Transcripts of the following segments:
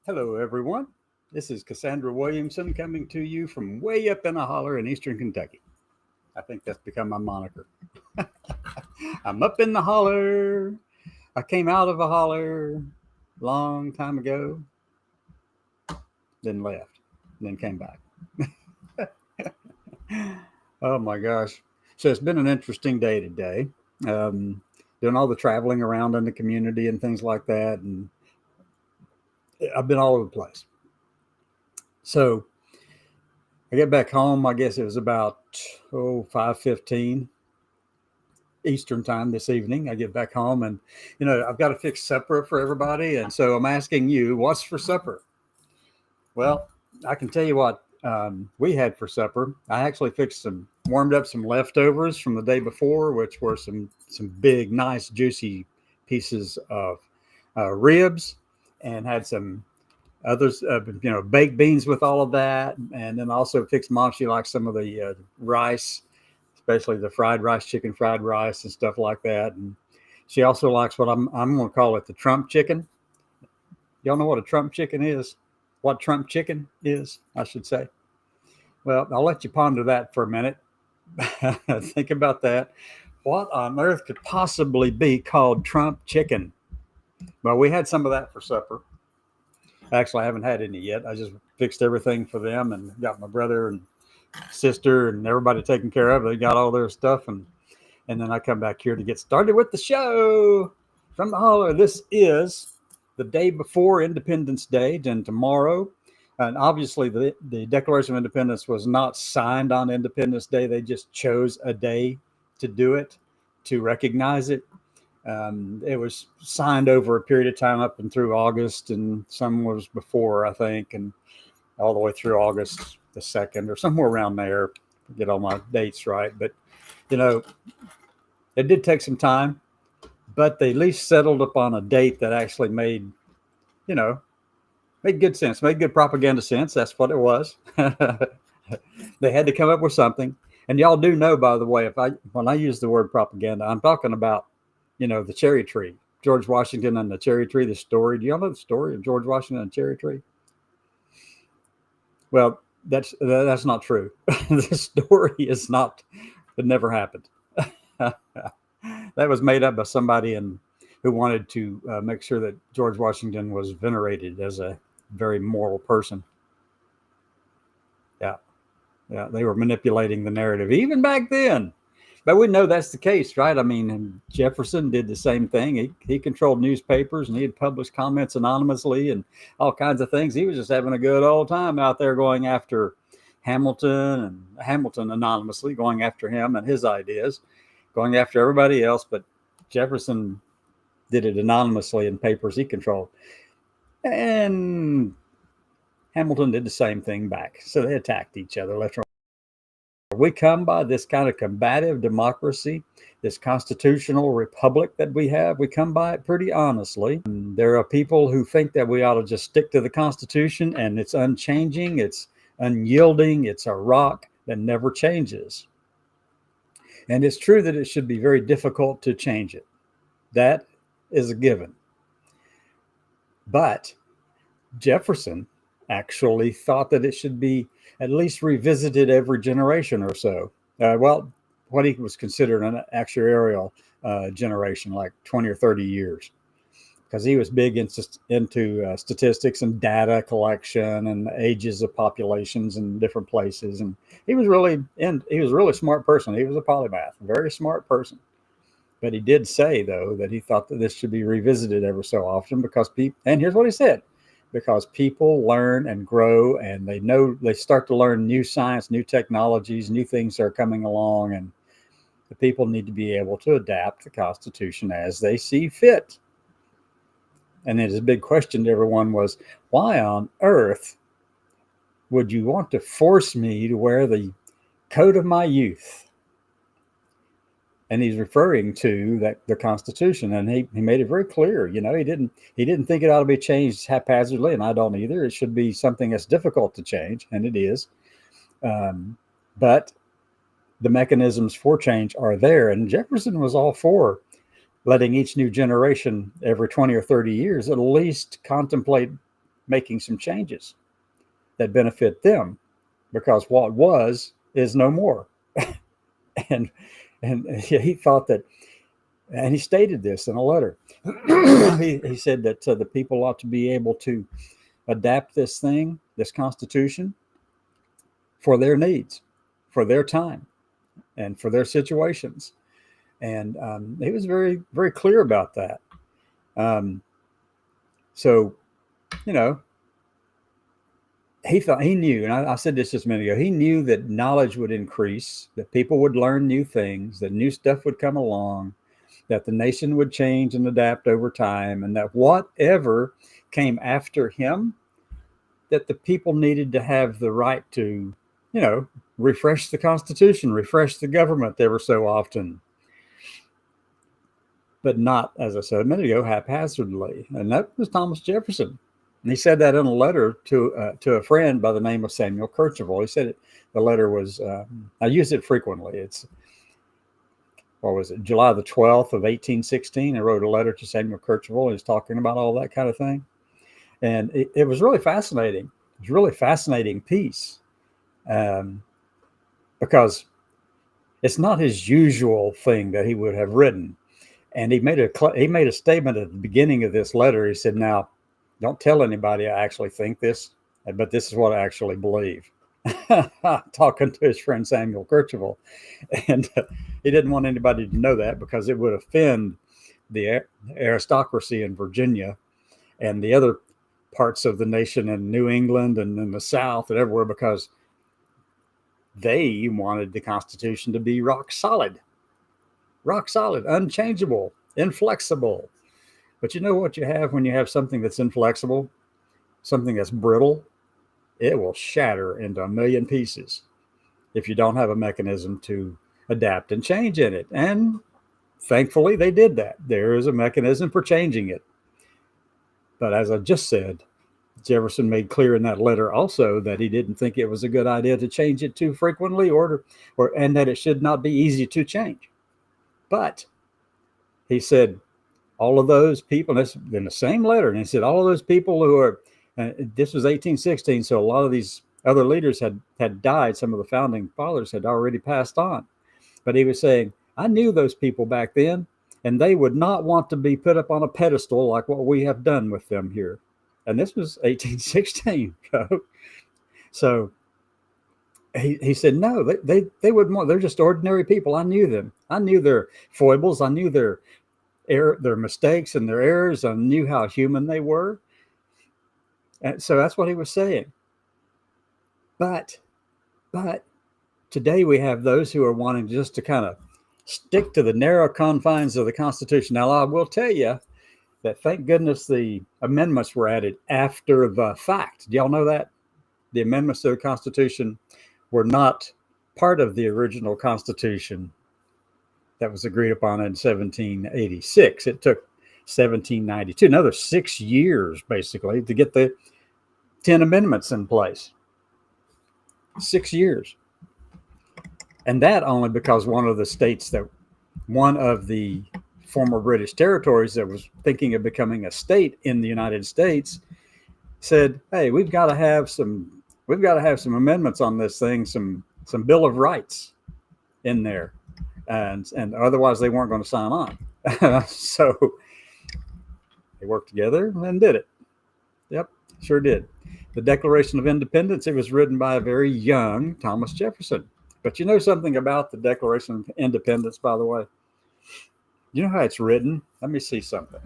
Hello, everyone. This is Cassandra Williamson coming to you from way up in a holler in eastern Kentucky. I think that's become my moniker. I'm up in the holler. I came out of a holler long time ago, then left, then came back. Oh my gosh. So it's been an interesting day today. Um, Doing all the traveling around in the community and things like that. And I've been all over the place. So I get back home. I guess it was about 5:15 Eastern time this evening. I get back home, and I've got to fix supper for everybody, and so I'm asking you, what's for supper? Well, I can tell you what we had for supper. I actually warmed up some leftovers from the day before, which were some big, nice, juicy pieces of ribs, and had some others, baked beans with all of that, and then also fixed mom. She likes some of the rice, especially the fried rice and stuff like that. And she also likes what I'm going to call it the Trump chicken. Y'all know what a Trump chicken is? What Trump chicken is, I should say. Well, I'll let you ponder that for a minute. Think about that. What on earth could possibly be called Trump chicken? Well, we had some of that for supper. Actually, I haven't had any yet. I just fixed everything for them and got my brother and sister and everybody taken care of. They got all their stuff, and then I come back here to get started with the show from the holler. This is the day before Independence Day, and tomorrow. And obviously, the Declaration of Independence was not signed on Independence Day. They just chose a day to do it, to recognize it. It was signed over a period of time up and through August, and some was before, I think, and all the way through August the 2nd or somewhere around there. Get all my dates right. But, it did take some time, but they at least settled upon a date that actually made good sense, made good propaganda sense. That's what it was. They had to come up with something. And y'all do know, by the way, when I use the word propaganda, I'm talking about, the cherry tree, George Washington and the cherry tree, the story. Do y'all know the story of George Washington and the cherry tree? Well, that's not true. The story is not, it never happened. That was made up by somebody who wanted to make sure that George Washington was venerated as a very moral person. Yeah. Yeah. They were manipulating the narrative even back then. But we know that's the case, right? I mean, Jefferson did the same thing. He controlled newspapers, and he'd publish comments anonymously and all kinds of things. He was just having a good old time out there going after Hamilton, and Hamilton anonymously going after him and his ideas, going after everybody else. But Jefferson did it anonymously in papers he controlled. And Hamilton did the same thing back. So they attacked each other left and right. We come by this kind of combative democracy, this constitutional republic that we have. We come by it pretty honestly. And there are people who think that we ought to just stick to the Constitution, and it's unchanging, it's unyielding, it's a rock that never changes. And it's true that it should be very difficult to change it. That is a given. But Jefferson actually thought that it should be at least revisited every generation or so. What he was considered an actuarial generation, like 20 or 30 years, because he was big into statistics and data collection and ages of populations in different places. And he was really a really smart person. He was a polymath, a very smart person. But he did say, though, that he thought that this should be revisited ever so often because people, and here's what he said, because people learn and grow, and they start to learn new science, new technologies, new things are coming along, and the people need to be able to adapt the Constitution as they see fit. And then his big question to everyone was, why on earth would you want to force me to wear the coat of my youth? And he's referring to the Constitution, and he made it very clear. He didn't think it ought to be changed haphazardly, and I don't either. It should be something that's difficult to change, and it is. But the mechanisms for change are there, and Jefferson was all for letting each new generation every 20 or 30 years at least contemplate making some changes that benefit them, because what was is no more. and he thought that, and he stated this in a letter. He said that the people ought to be able to adapt this thing, this Constitution, for their needs, for their time, and for their situations. And he was very, very clear about that. So, you know, he knew, and I said this just a minute ago, he knew that knowledge would increase, that people would learn new things, that new stuff would come along, that the nation would change and adapt over time, and that whatever came after him, that the people needed to have the right to, you know, refresh the Constitution, refresh the government ever so often, but not, as I said a minute ago, haphazardly. And that was Thomas Jefferson. And he said that in a letter to a friend by the name of Samuel Kercheval. He said the letter was, I use it frequently. It's, what was it, July the 12th of 1816. I wrote a letter to Samuel Kercheval. He was talking about all that kind of thing. And it was really fascinating. It was a really fascinating piece, because it's not his usual thing that he would have written. And he made a statement at the beginning of this letter. He said, "Now, don't tell anybody I actually think this, but this is what I actually believe." Talking to his friend Samuel Kercheval. And he didn't want anybody to know that, because it would offend the aristocracy in Virginia and the other parts of the nation in New England and in the South and everywhere, because they wanted the Constitution to be rock solid, unchangeable, inflexible. But you know what you have when you have something that's inflexible, something that's brittle? It will shatter into a million pieces if you don't have a mechanism to adapt and change in it. And thankfully, they did that. There is a mechanism for changing it. But as I just said, Jefferson made clear in that letter also that he didn't think it was a good idea to change it too frequently, and that it should not be easy to change. But he said, all of those people, and in the same letter, and he said, all of those people who are, this was 1816, so a lot of these other leaders had died. Some of the founding fathers had already passed on. But he was saying, I knew those people back then, and they would not want to be put up on a pedestal like what we have done with them here. And this was 1816. So he said, no, they wouldn't want, they're just ordinary people. I knew them. I knew their foibles. I knew their mistakes and their errors. I knew how human they were. And so that's what he was saying. But today we have those who are wanting just to kind of stick to the narrow confines of the Constitution. Now, I will tell you that thank goodness the amendments were added after the fact. Do y'all know that? The amendments to the Constitution were not part of the original Constitution that was agreed upon in 1786. It took 1792, another 6 years basically, to get the 10 amendments in place. 6 years. And that only because one of the former British territories that was thinking of becoming a state in the United States said, hey, we've got to have some amendments on this thing, some Bill of Rights in there. And otherwise they weren't going to sign on. So they worked together and did it. Yep, sure did. The Declaration of Independence, it was written by a very young Thomas Jefferson. But you know something about the Declaration of Independence, by the way? You know how it's written? Let me see something.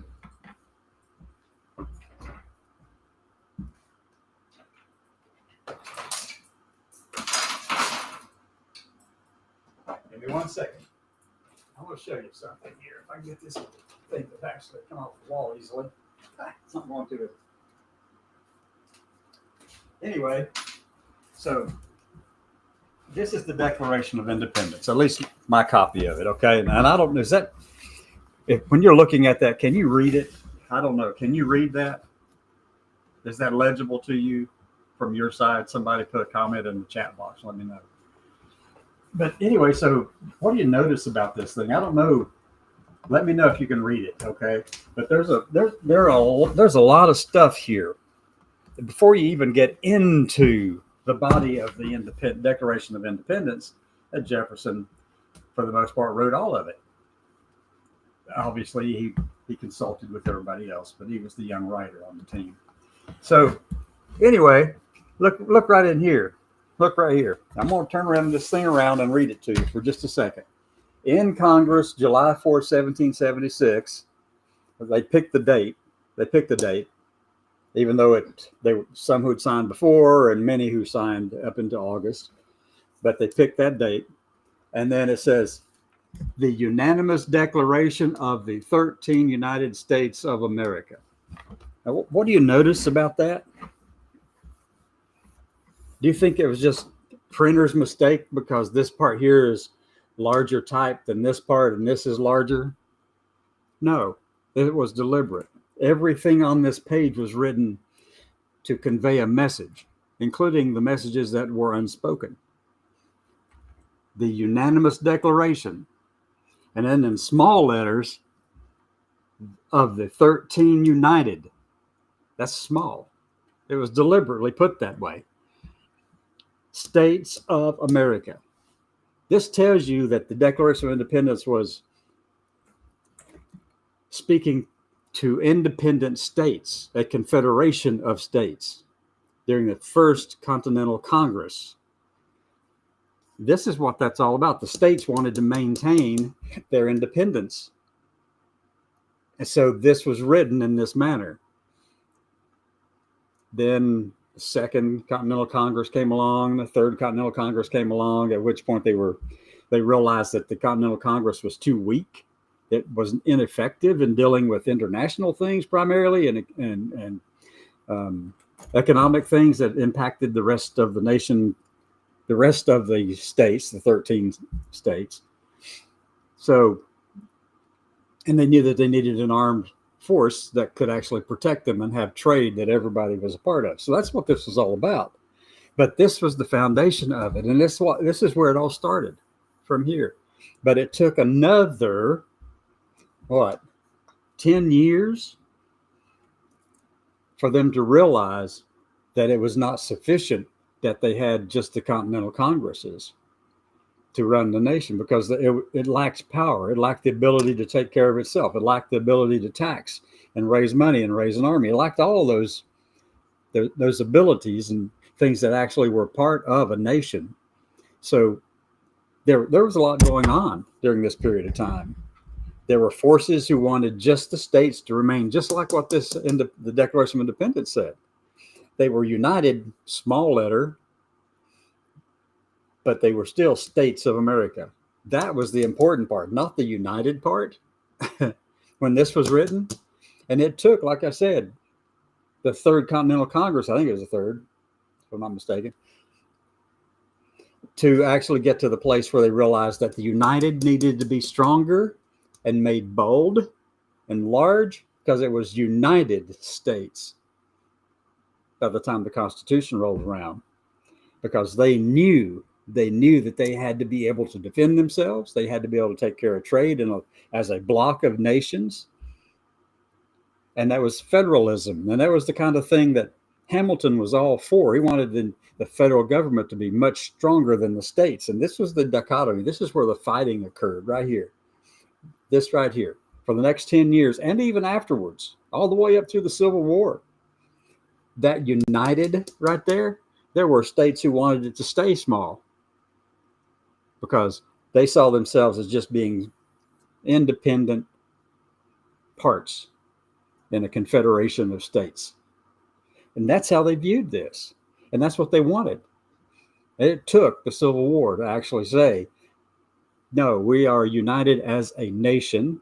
Give me 1 second. I want to show you something here. If I can get this thing to actually come off the wall easily. It's not going to. Anyway, so this is the Declaration of Independence, at least my copy of it, okay? And I don't know, when you're looking at that, can you read it? I don't know. Can you read that? Is that legible to you from your side? Somebody put a comment in the chat box. Let me know. But anyway, so what do you notice about this thing? I don't know Let me know if you can read it, okay? But there's a lot of stuff here before you even get into the body of the Declaration of Independence. That Jefferson, for the most part, wrote all of it. Obviously, he consulted with everybody else, but he was the young writer on the team. So, anyway, look right in here. Look right here. I'm going to turn this thing around and read it to you for just a second. In Congress, July 4, 1776, they picked the date. Even though some who'd signed before and many who signed up into August, but they picked that date. And then it says, the unanimous declaration of the 13 United States of America. Now, what do you notice about that? Do you think it was just printer's mistake because this part here is larger type than this part and this is larger? No, it was deliberate. Everything on this page was written to convey a message, including the messages that were unspoken. The unanimous declaration. And then in small letters, of the 13 United. That's small. It was deliberately put that way. States of America. This tells you that the Declaration of Independence was speaking to independent states, a confederation of states, during the First Continental Congress. This is what that's all about. The states wanted to maintain their independence. And so this was written in this manner. Then the Second Continental Congress came along, the Third Continental Congress came along, at which point they realized that the Continental Congress was too weak. It was ineffective in dealing with international things primarily and economic things that impacted the rest of the nation, the rest of the states, the 13 states. So, and they knew that they needed an armed force that could actually protect them and have trade that everybody was a part of. So that's what this was all about. But this was the foundation of it. And this is where it all started, from here. But it took another, 10 years for them to realize that it was not sufficient that they had just the Continental Congresses to run the nation, because it lacked power. It lacked the ability to take care of itself. It lacked the ability to tax and raise money and raise an army. It lacked all of those abilities and things that actually were part of a nation. So there was a lot going on during this period of time. There were forces who wanted just the states to remain just like what this in the Declaration of Independence said. They were united, small letter, but they were still states of America. That was the important part, not the united part when this was written. And it took, like I said, the Third Continental Congress, I think it was the third, if I'm not mistaken, to actually get to the place where they realized that the united needed to be stronger and made bold and large, because it was United States by the time the Constitution rolled around, because they knew that they had to be able to defend themselves. They had to be able to take care of trade as a block of nations. And that was federalism. And that was the kind of thing that Hamilton was all for. He wanted the federal government to be much stronger than the states. And this was the dichotomy. This is where the fighting occurred, right here. This right here. For the next 10 years, and even afterwards, all the way up through the Civil War. That united right there, there were states who wanted it to stay small, because they saw themselves as just being independent parts in a confederation of states. And that's how they viewed this. And that's what they wanted. And it took the Civil War to actually say, no, we are united as a nation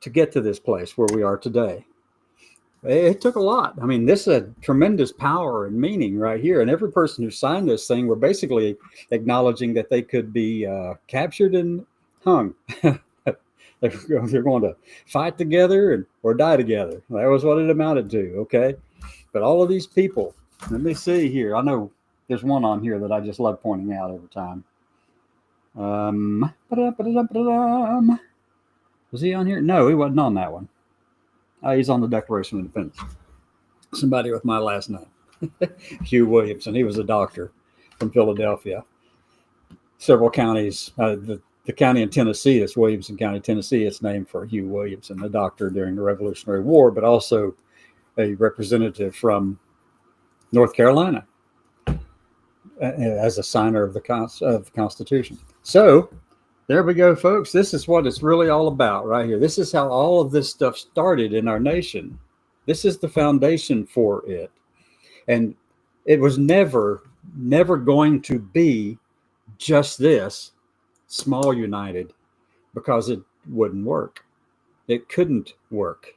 to get to this place where we are today. It took a lot. I mean, this is a tremendous power and meaning right here. And every person who signed this thing were basically acknowledging that they could be captured and hung. They're going to fight together or die together. That was what it amounted to, okay? But all of these people, let me see here. I know there's one on here that I just love pointing out every time. Was he on here? No, he wasn't on that one. He's on the Declaration of Independence. Somebody with my last name, Hugh Williamson. He was a doctor from Philadelphia. Several counties, the county in Tennessee, it's Williamson County, Tennessee. It's named for Hugh Williamson, a doctor during the Revolutionary War, but also a representative from North Carolina as a signer of the Constitution. So there we go, folks. This is what it's really all about right here. This is how all of this stuff started in our nation. This is the foundation for it. And it was never going to be just this small united, because it wouldn't work. It couldn't work,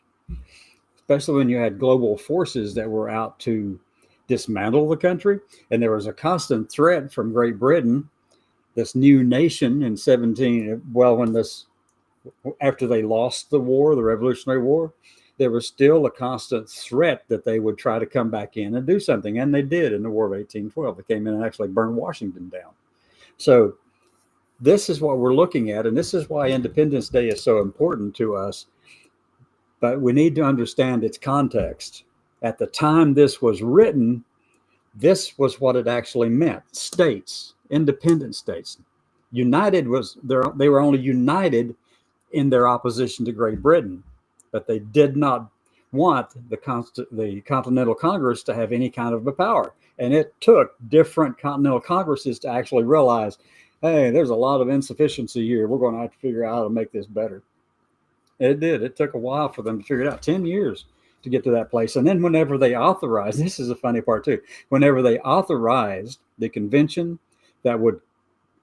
especially when you had global forces that were out to dismantle the country. And there was a constant threat from Great Britain, this new nation in after they lost the war, the Revolutionary War, there was still a constant threat that they would try to come back in and do something. And they did in the War of 1812. They came in and actually burned Washington down. So this is what we're looking at. And this is why Independence Day is so important to us. But we need to understand its context. At the time this was written, this was what it actually meant. States, independent states. United was they were only united in their opposition to Great Britain, but they did not want the Continental Congress to have any kind of a power. And it took different Continental Congresses to actually realize, hey, there's a lot of insufficiency here. We're going to have to figure out how to make this better. It did. It took a while for them to figure it out, 10 years to get to that place. And then whenever they authorized, this is a funny part too, whenever they authorized the convention that would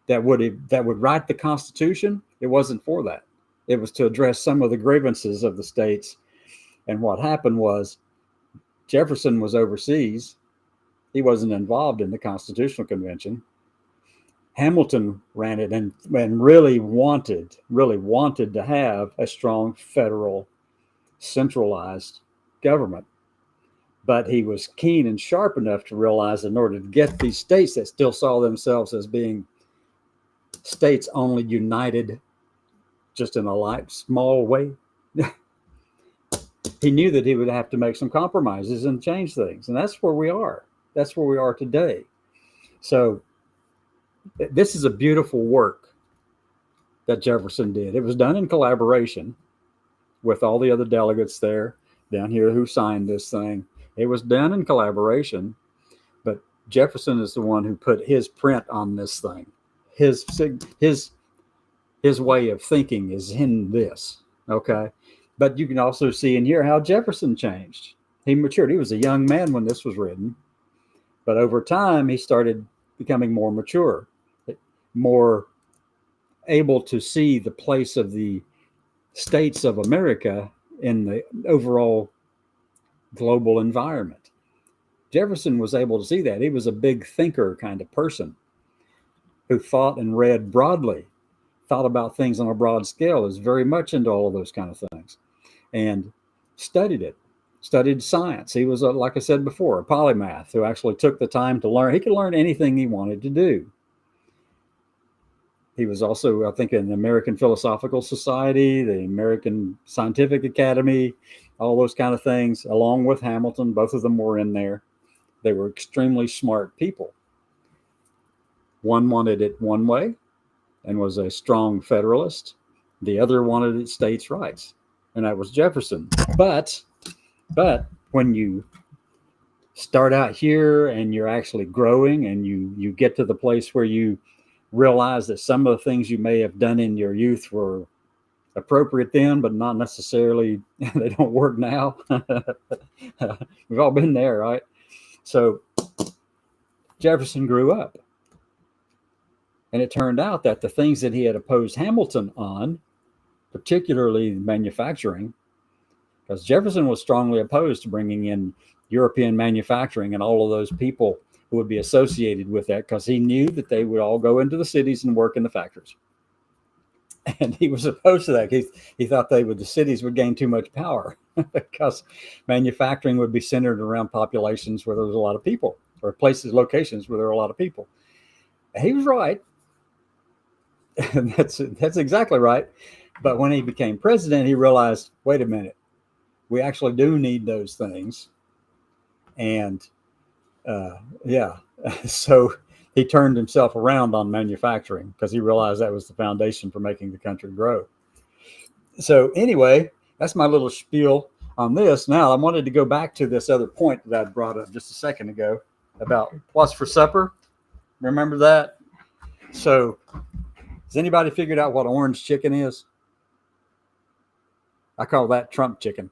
write the Constitution, it wasn't for that. It was to address some of the grievances of the states. And what happened was Jefferson was overseas. He wasn't involved in the Constitutional Convention. Hamilton ran it and really wanted to have a strong federal centralized government. But he was keen and sharp enough to realize in order to get these states that still saw themselves as being states only united just in a light, small way, he knew that he would have to make some compromises and change things. And that's where we are. That's where we are today. So this is a beautiful work that Jefferson did. It was done in collaboration with all the other delegates there down here who signed this thing. It was done in collaboration, but Jefferson is the one who put his print on this thing. His way of thinking is in this, okay? But you can also see and hear how Jefferson changed. He matured. He was a young man when this was written, but over time he started becoming more mature, more able to see the place of the states of America in the overall global environment. Jefferson was able to see that. He was a big thinker kind of person who thought and read broadly, thought about things on a broad scale, is very much into all of those kind of things, and studied science. He was, like I said before, a polymath who actually took the time to learn. He could learn anything he wanted to do. He was also, I think, in the American Philosophical Society, the American Scientific Academy, all those kind of things, along with Hamilton. Both of them were in there. They were extremely smart people. One wanted it one way and was a strong Federalist. The other wanted it states' rights, and that was Jefferson. But when you start out here and you're actually growing and you get to the place where you realize that some of the things you may have done in your youth were appropriate then, but not necessarily, they don't work now. We've all been there, right? So Jefferson grew up. And it turned out that the things that he had opposed Hamilton on, particularly manufacturing, because Jefferson was strongly opposed to bringing in European manufacturing and all of those people who would be associated with that, because he knew that they would all go into the cities and work in the factories. And he was opposed to that. He thought the cities would gain too much power because manufacturing would be centered around populations where there was a lot of people, or locations where there were a lot of people. And he was right. And that's exactly right. But when he became president, he realized, wait a minute, we actually do need those things. And yeah, so he turned himself around on manufacturing because he realized that was the foundation for making the country grow. So anyway, that's my little spiel on this. Now I wanted to go back to this other point that I brought up just a second ago about what's for supper. Remember that? So has anybody figured out what orange chicken is? I call that Trump chicken.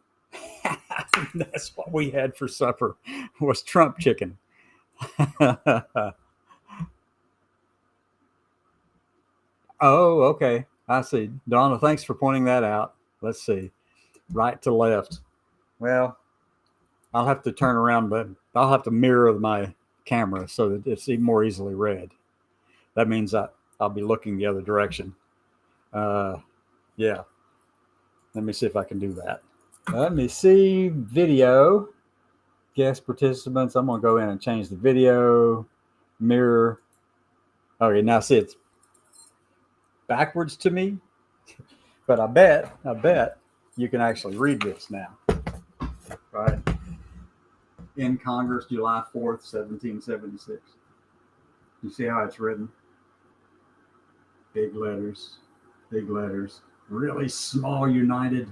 That's what we had for supper was Trump chicken. Oh, okay. I see. Donna, thanks for pointing that out. Let's see. Right to left. Well, I'll have to turn around, but I'll have to mirror my camera so that it's even more easily read. That means I'll be looking the other direction. Yeah. Let me see if I can do that. Let me see video. Guest participants. I'm going to go in and change the video. Mirror. Okay, now see it's backwards to me. But I bet you can actually read this now. Right? In Congress, July 4th, 1776. You see how it's written? Big letters, really small, united,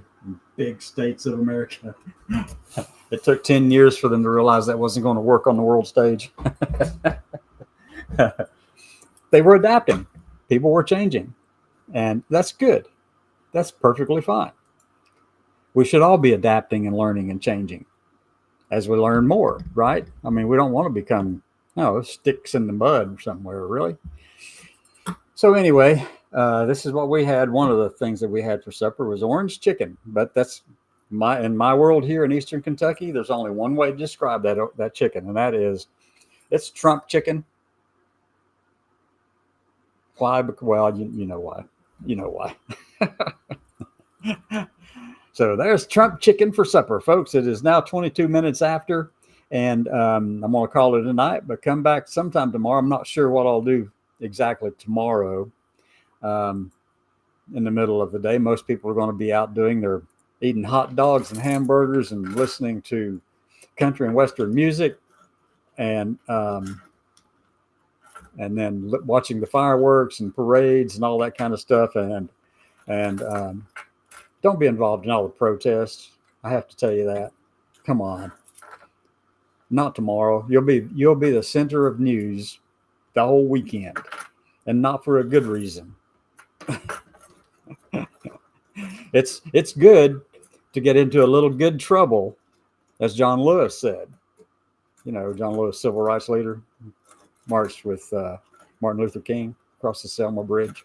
big states of America. It took 10 years for them to realize that wasn't going to work on the world stage. They were adapting. People were changing. And that's good. That's perfectly fine. We should all be adapting and learning and changing as we learn more, right? I mean, we don't want to become, sticks in the mud somewhere, really. So anyway, this is what we had. One of the things that we had for supper was orange chicken, but that's in my world here in Eastern Kentucky. There's only one way to describe that chicken, and that is it's Trump chicken. Why? Well, you know why. You know why. So there's Trump chicken for supper, folks. It is now 22 minutes after, and I'm going to call it a night, but come back sometime tomorrow. I'm not sure what I'll do exactly tomorrow in the middle of the day. Most people are going to be out eating hot dogs and hamburgers and listening to country and Western music and then watching the fireworks and parades and all that kind of stuff. And don't be involved in all the protests. I have to tell you that. Come on. Not tomorrow. You'll be the center of news the whole weekend, and not for a good reason. It's good to get into a little good trouble, as John Lewis said. John Lewis, civil rights leader, marched with Martin Luther King across the Selma Bridge,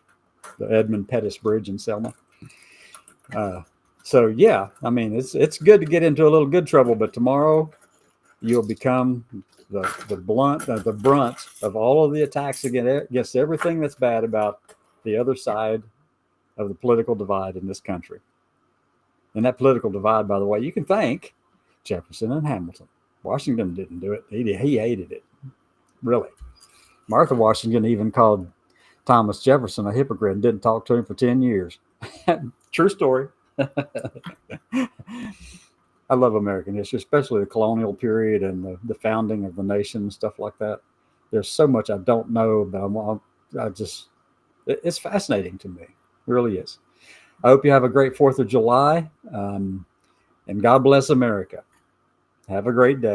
the Edmund Pettus Bridge in Selma. So yeah, I mean, it's good to get into a little good trouble, but tomorrow you'll become the brunt of all of the attacks against everything that's bad about the other side of the political divide in this country. And that political divide, by the way, you can thank Jefferson and Hamilton. Washington didn't do it. He hated it. Really. Martha Washington even called Thomas Jefferson a hypocrite and didn't talk to him for 10 years. True story. I love American history, especially the colonial period and the founding of the nation and stuff like that. There's so much I don't know, but it's fascinating to me. It really is. I hope you have a great 4th of July, and God bless America. Have a great day.